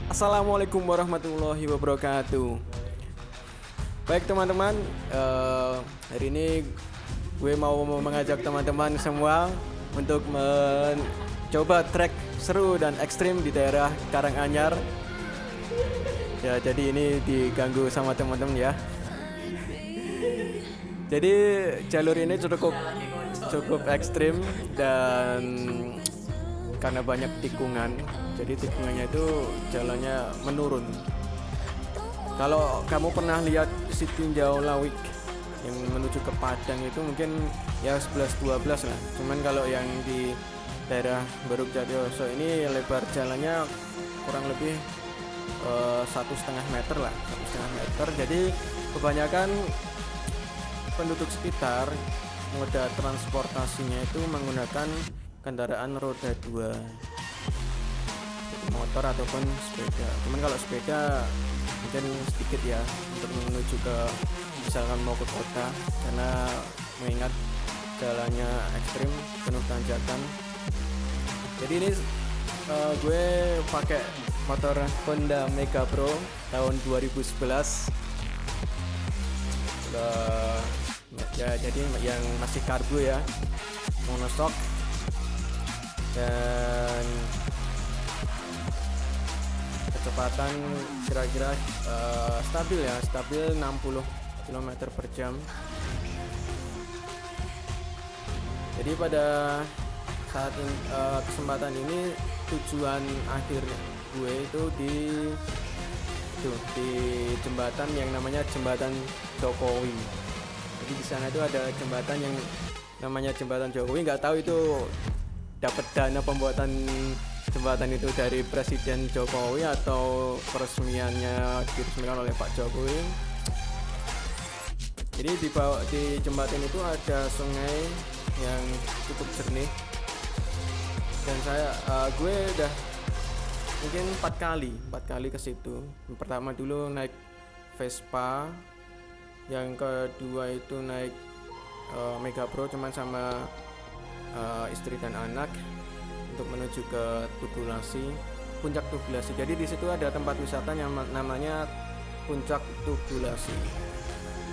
Assalamualaikum warahmatullahi wabarakatuh. Baik teman-teman, hari ini gue mau mengajak teman-teman semua untuk mencoba trek seru dan ekstrim di daerah Karanganyar. Ya, jadi ini diganggu sama teman-teman ya. Jadi jalur ini cukup ekstrim dan karena banyak tikungan. Jadi tikungannya itu jalannya menurun. Kalau kamu pernah lihat Sitinjau Lawik yang menuju ke Padang itu mungkin ya 11-12 lah. Cuman kalau yang di daerah Beruk Jatiyoso ini lebar jalannya kurang lebih 1,5 meter lah, 1,5 meter. Jadi kebanyakan penduduk sekitar moda transportasinya itu menggunakan kendaraan roda 2, motor ataupun sepeda. Cuman kalau sepeda mungkin sedikit ya untuk menuju ke misalkan mau ke kota, karena mengingat jalannya ekstrim penuh tanjakan. Jadi ini gue pakai motor Honda Mega Pro tahun 2011. Ya, jadi yang masih karbo ya, monoshock, dan kecepatan kira-kira stabil 60 km per jam. Jadi pada saat ini, kesempatan ini tujuan akhir gue itu di jembatan yang namanya Jembatan Jokowi. Jadi di sana itu ada jembatan yang namanya Jembatan Jokowi. Nggak tahu itu dapat dana pembuatan jembatan itu dari Presiden Jokowi atau peresmiannya diresmikan oleh Pak Jokowi. Jadi di jembatan itu ada sungai yang cukup jernih, dan gue udah mungkin 4 kali ke situ. Yang pertama dulu naik Vespa, yang kedua itu naik Mega Pro cuman sama istri dan anak untuk menuju ke Puncak Tugulasi. Jadi di situ ada tempat wisata yang namanya Puncak Tugulasi.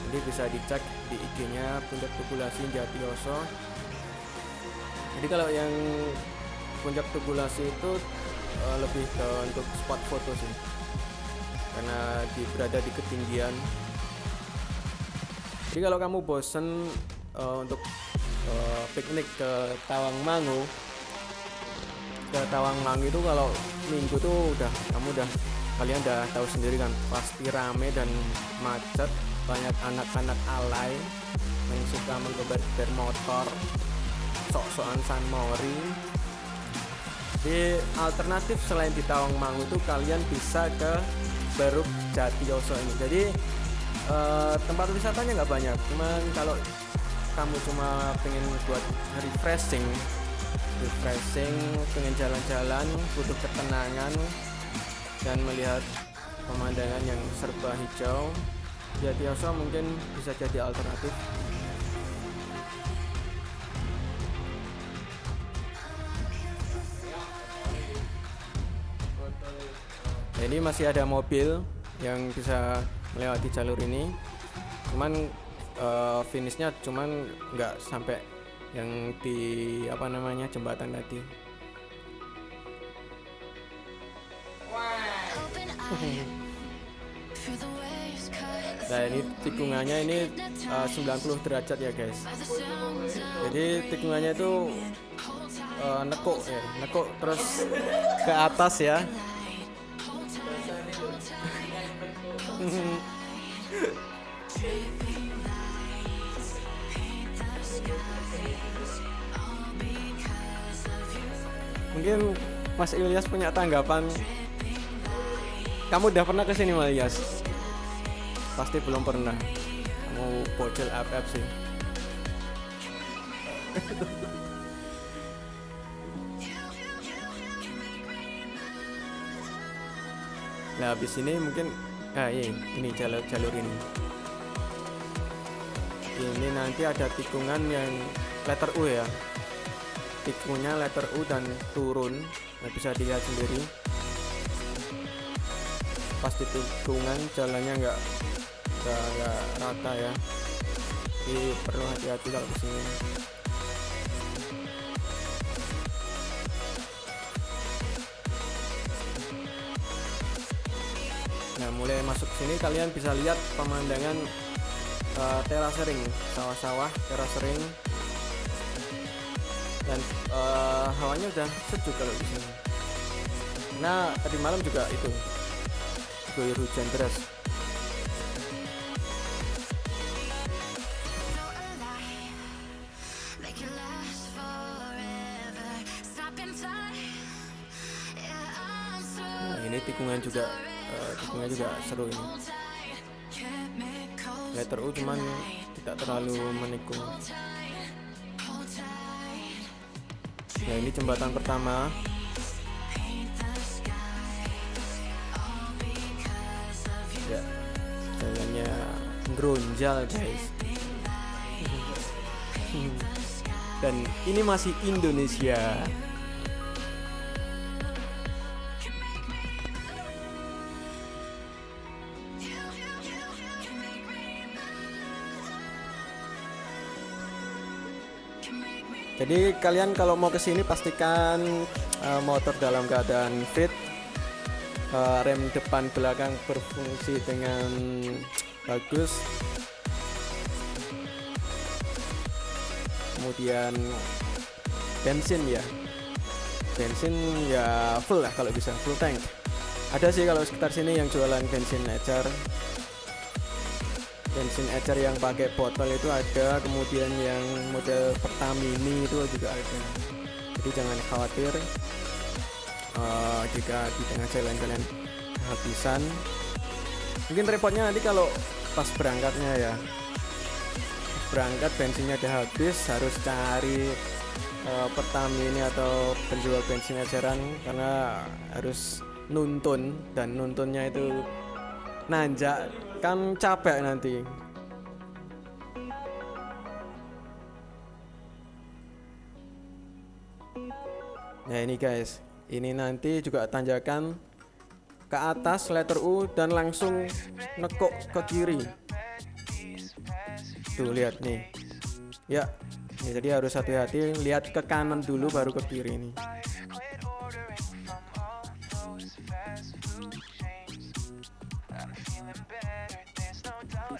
Jadi bisa dicek di IG-nya Puncak Tugulasi Jatiyoso. Jadi kalau yang Puncak Tugulasi itu lebih ke untuk spot foto sih, karena berada di ketinggian. Jadi kalau kamu bosen untuk piknik ke Tawangmangu itu kalau minggu tuh kalian udah tahu sendiri kan, pasti rame dan macet, banyak anak-anak alay yang suka menggeber motor, sok-sokan San Mori. Di alternatif selain di Tawangmangu itu kalian bisa ke Beruk Jatiyoso ini. Jadi tempat wisatanya nggak banyak, cuman kalau kamu cuma pengen buat refreshing, pengen jalan-jalan, butuh ketenangan dan melihat pemandangan yang serba hijau, Jatiyoso mungkin bisa jadi alternatif. Ini masih ada mobil yang bisa melewati jalur ini, cuman finishnya cuman nggak sampai yang di jembatan tadi. Nah, ini tikungannya ini 90 derajat ya guys. Jadi tikungannya itu nekuk terus ke atas ya. Mungkin Mas Ilyas punya tanggapan. Kamu udah pernah kesini Mas Ilyas? Pasti belum pernah. Kamu bocil FF sih. Nah, habis ini mungkin ini jalur ini. Ini nanti ada tikungan yang letter U ya. Tikungannya letter U dan turun. Nah, bisa dilihat sendiri. pas di tikungan jalannya nggak rata ya, jadi perlu hati-hati kalau kesini. Nah, mulai masuk sini kalian bisa lihat pemandangan terasering, sawah-sawah, terasering, dan hawanya udah sejuk kalau di sini. Nah, tadi malam juga itu guyur hujan deras. Nah, ini tikungan juga seru ini. Letter U cuman tidak terlalu menikung. Nah, ini jembatan pertama. Ya, jalannya geronjal guys. Dan ini masih Indonesia. Jadi kalian kalau mau kesini pastikan motor dalam keadaan fit, rem depan belakang berfungsi dengan bagus, kemudian bensin ya full lah, kalau bisa full tank. Ada sih kalau sekitar sini yang jualan bensin ecer yang pakai botol itu ada, kemudian yang model Pertamini itu juga ada. Jadi jangan khawatir jika di tengah jalan kalian kehabisan. Mungkin repotnya nanti kalau pas berangkatnya ya, berangkat bensinnya udah habis, harus cari Pertamini atau penjual bensin eceran, karena harus nuntun, dan nuntunnya itu nanjak kan, capek nanti. Nah ini guys, ini nanti juga tanjakan ke atas letter U dan langsung nekuk ke kiri. Tuh lihat nih ya, jadi harus hati-hati, lihat ke kanan dulu baru ke kiri nih.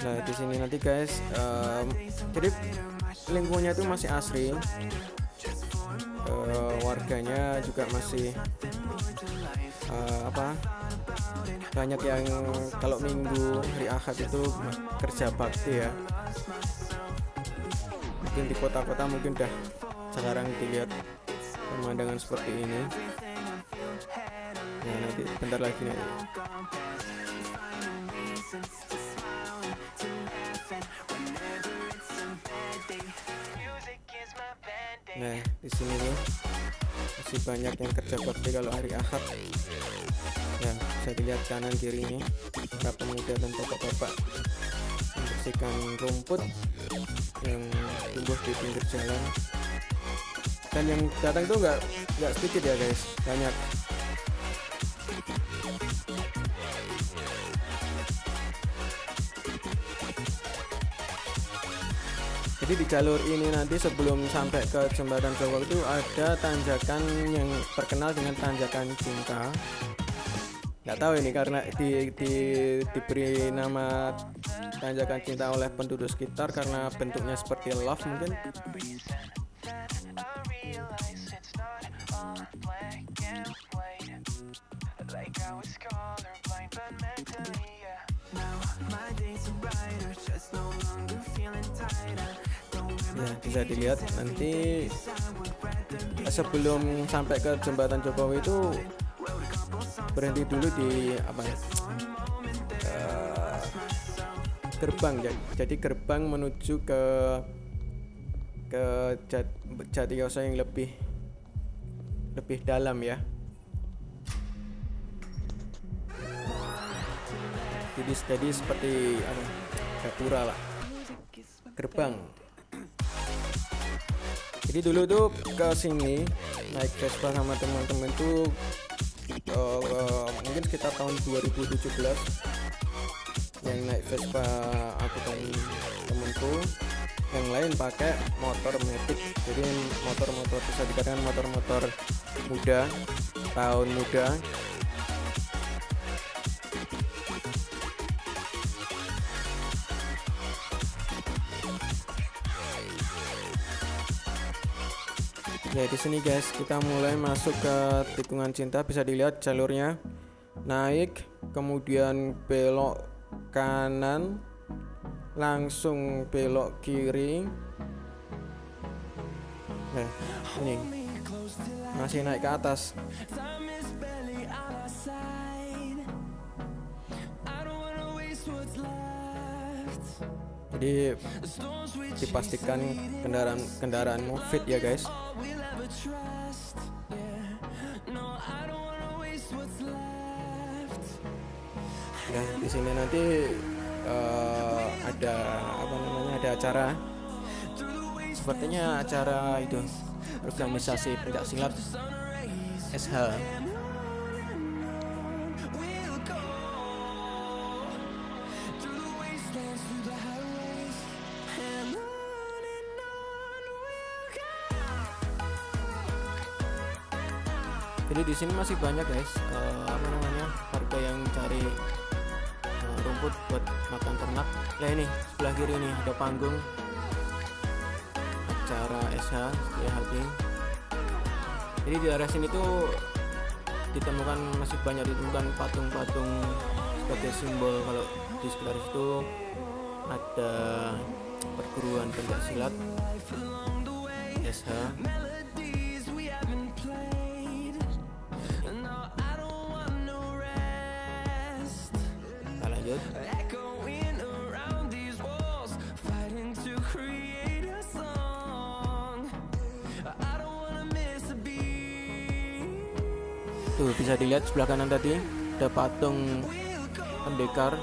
Nah di sini nanti guys, jadi lingkungannya itu masih asri, warganya juga masih banyak yang kalau minggu hari Ahad itu kerja bakti ya. Mungkin di kota-kota mungkin udah jarang dilihat pemandangan seperti ini. Nah nanti bentar lagi nih. Nah di sini nih masih banyak yang kerja bakti kalau hari Ahad. Ya bisa dilihat kanan kiri ini para pemuda dan bapak-bapak membersihkan rumput yang tumbuh di pinggir jalan. Dan yang datang itu nggak sedikit ya guys, banyak. Jadi di jalur ini nanti sebelum sampai ke jembatan Jowo itu ada tanjakan yang terkenal dengan tanjakan cinta. Nggak tahu ini karena diberi nama tanjakan cinta oleh penduduk sekitar karena bentuknya seperti love mungkin. Nah bisa dilihat nanti sebelum sampai ke jembatan Jokowi itu berhenti dulu di gerbang ya. Jadi gerbang menuju ke Jatiyoso yang lebih dalam ya. Jadi seperti gapura lah, gerbang. Jadi dulu tuh ke sini naik Vespa sama teman-teman tuh mungkin sekitar tahun 2017 yang naik Vespa aku dan temenku, yang lain pakai motor Matic. Jadi motor-motor bisa dikatakan motor-motor muda, tahun muda. Ya di sini guys kita mulai masuk ke tikungan cinta. Bisa dilihat jalurnya naik, kemudian belok kanan, langsung belok kiri. Ini masih naik ke atas. Jadi dipastikan kendaraanmu fit ya guys. Ya di sini nanti ada ada acara, sepertinya acara itu organisasi pencak silat SH. Jadi di sini masih banyak guys warga yang cari rumput buat makan ternak. Nah ini sebelah kiri ini ada panggung acara SH setelah Harding. Jadi di area sini tuh masih banyak ditemukan patung-patung sebagai simbol kalau di sekitar situ ada perguruan pencak silat SH. Tuh bisa dilihat sebelah kanan tadi ada patung pendekar.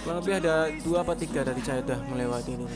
Kurang lebih ada 2 atau 3 dari saya udah melewati ini.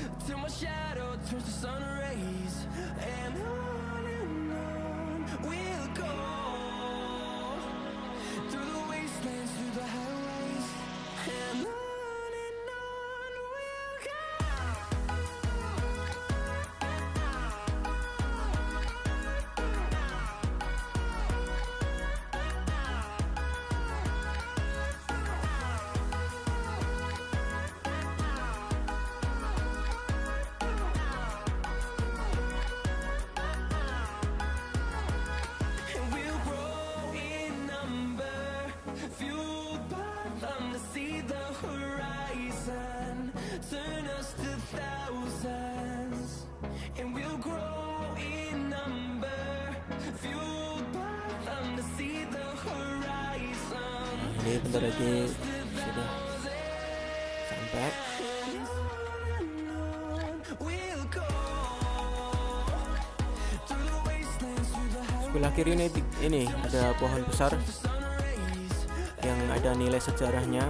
Ini bentar lagi sudah sampai. Sebelah kiri ini ada pohon besar yang ada nilai sejarahnya.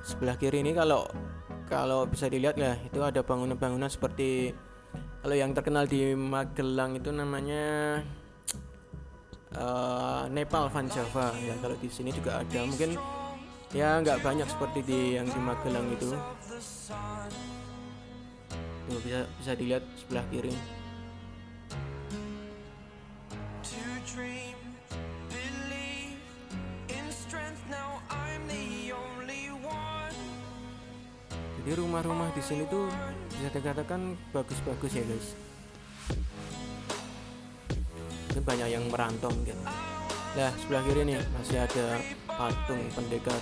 Sebelah kiri ini kalau bisa dilihat ya, itu ada bangunan-bangunan seperti kalau yang terkenal di Magelang itu namanya Nepal Van Java ya. Kalau di sini juga ada, mungkin ya nggak banyak seperti yang di Magelang itu. Tuh, bisa dilihat sebelah kiri. Jadi rumah-rumah di sini tuh bisa dikatakan bagus-bagus ya guys. Ini banyak yang merantau mungkin. Nah sebelah kiri nih masih ada patung pendekar.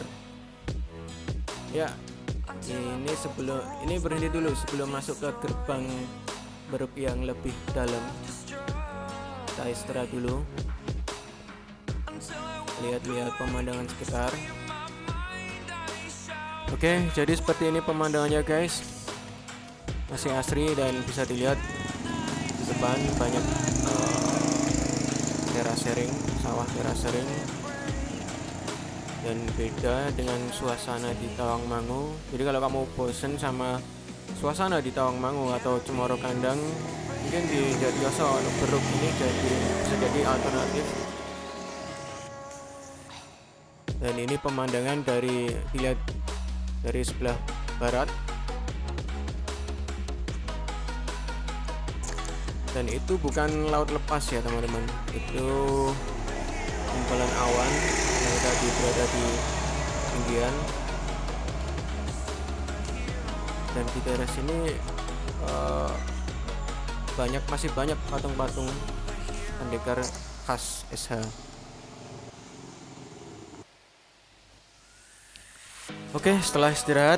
Ya ini berhenti dulu sebelum masuk ke gerbang beruk yang lebih dalam. Kita istirahat dulu, lihat-lihat pemandangan sekitar. Oke, jadi seperti ini pemandangannya guys. Masih asri dan bisa dilihat di depan banyak terasering, sawah terasering. dan beda dengan suasana di Tawangmangu. Jadi kalau kamu bosen sama suasana di Tawangmangu atau Cemoro Kandang, mungkin di Jatiyoso atau Beruk ini bisa jadi alternatif. Dan ini pemandangan dilihat dari sebelah barat, dan itu bukan laut lepas ya teman-teman, itu kumpulan awan yang tadi berada di ketinggian. Dan di daerah sini masih banyak patung-patung pendekar khas SH. Oke, setelah istirahat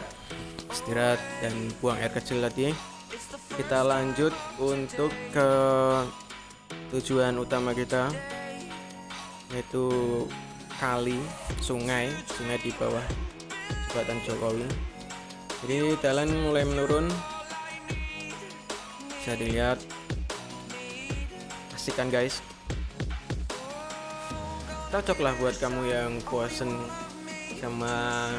dan buang air kecil tadi, kita lanjut untuk ke tujuan utama kita, yaitu kali sungai di bawah jembatan Jokowi. Jadi jalan mulai menurun, bisa dilihat, asik kan guys, cocok lah buat kamu yang bosen sama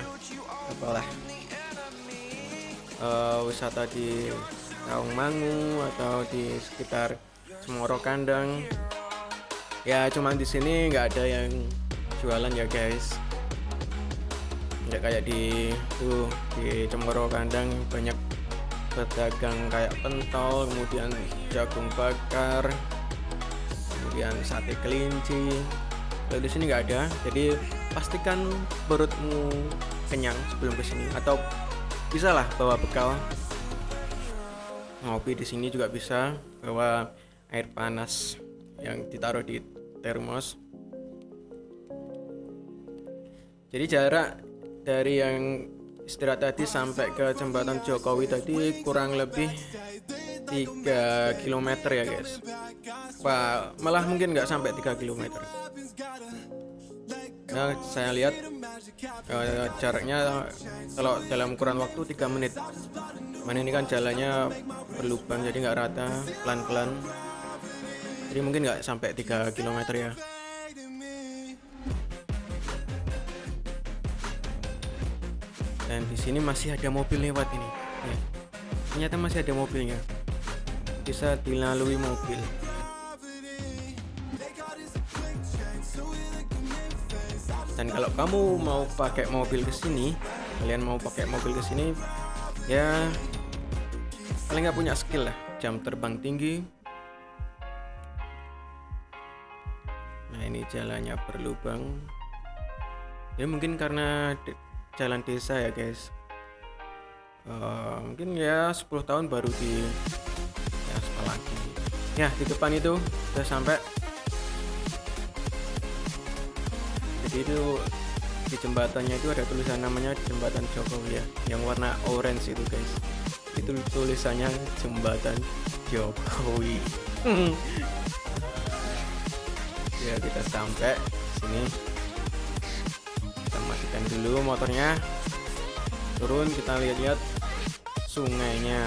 wisata di Tawangmangu atau di sekitar Cemoro Kandang. Ya cuman di sini nggak ada yang jualan ya guys, nggak kayak di Cemoro Kandang banyak pedagang kayak pentol, kemudian jagung bakar, kemudian sate kelinci. Kalau di sini nggak ada, jadi pastikan perutmu kenyang sebelum kesini, atau bisa lah bawa bekal ngopi. Di sini juga bisa bawa air panas yang ditaruh di termos. Jadi jarak dari yang istirahat tadi sampai ke jembatan Jokowi tadi kurang lebih 3 km ya guys. Wah, malah mungkin nggak sampai 3 km. Nah, saya lihat jaraknya kalau dalam kurun waktu 3 menit. Mana ini kan jalannya berlubang, jadi nggak rata, pelan-pelan. Jadi mungkin nggak sampai 3 km ya. Dan di sini masih ada mobil lewat ini. Ya, ternyata masih ada mobilnya. Bisa dilalui mobil. Dan kalau kamu mau pakai mobil ke sini, ya paling nggak punya skill lah, jam terbang tinggi. Nah ini jalannya berlubang. Ya mungkin karena jalan desa ya guys. Mungkin ya 10 tahun baru di aspal lagi. Ya di depan itu udah sampai. Jadi itu di jembatannya itu ada tulisan namanya jembatan Jokowi ya, yang warna orange itu guys. Itu tulisannya jembatan Jokowi. Ya kita sampai sini. Kita matikan dulu motornya. Turun, kita lihat-lihat sungainya.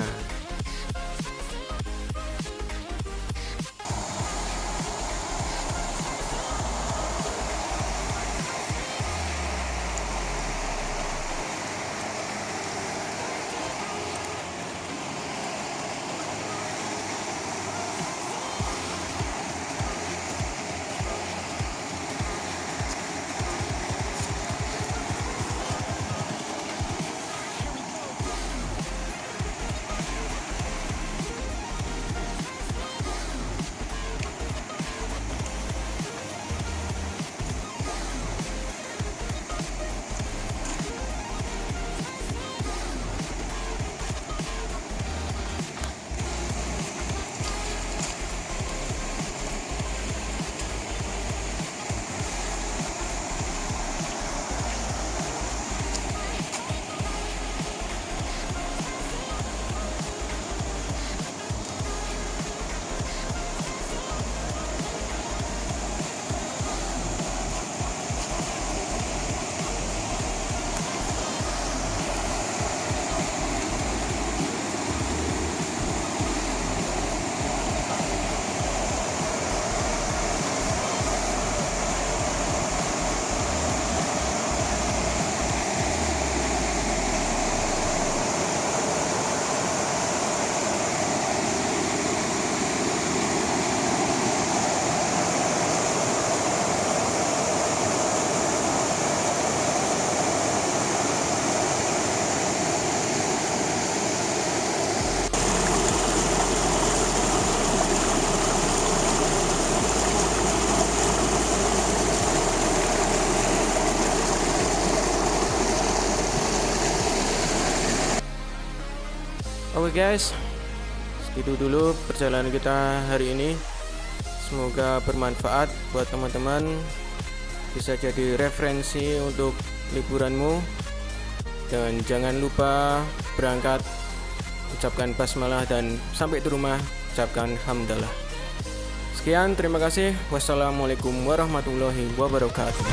Oke guys, segitu dulu perjalanan kita hari ini. Semoga bermanfaat buat teman-teman, bisa jadi referensi untuk liburanmu. Dan jangan lupa berangkat ucapkan basmalah, dan sampai di rumah ucapkan hamdalah. Sekian, terima kasih. Wassalamualaikum warahmatullahi wabarakatuh.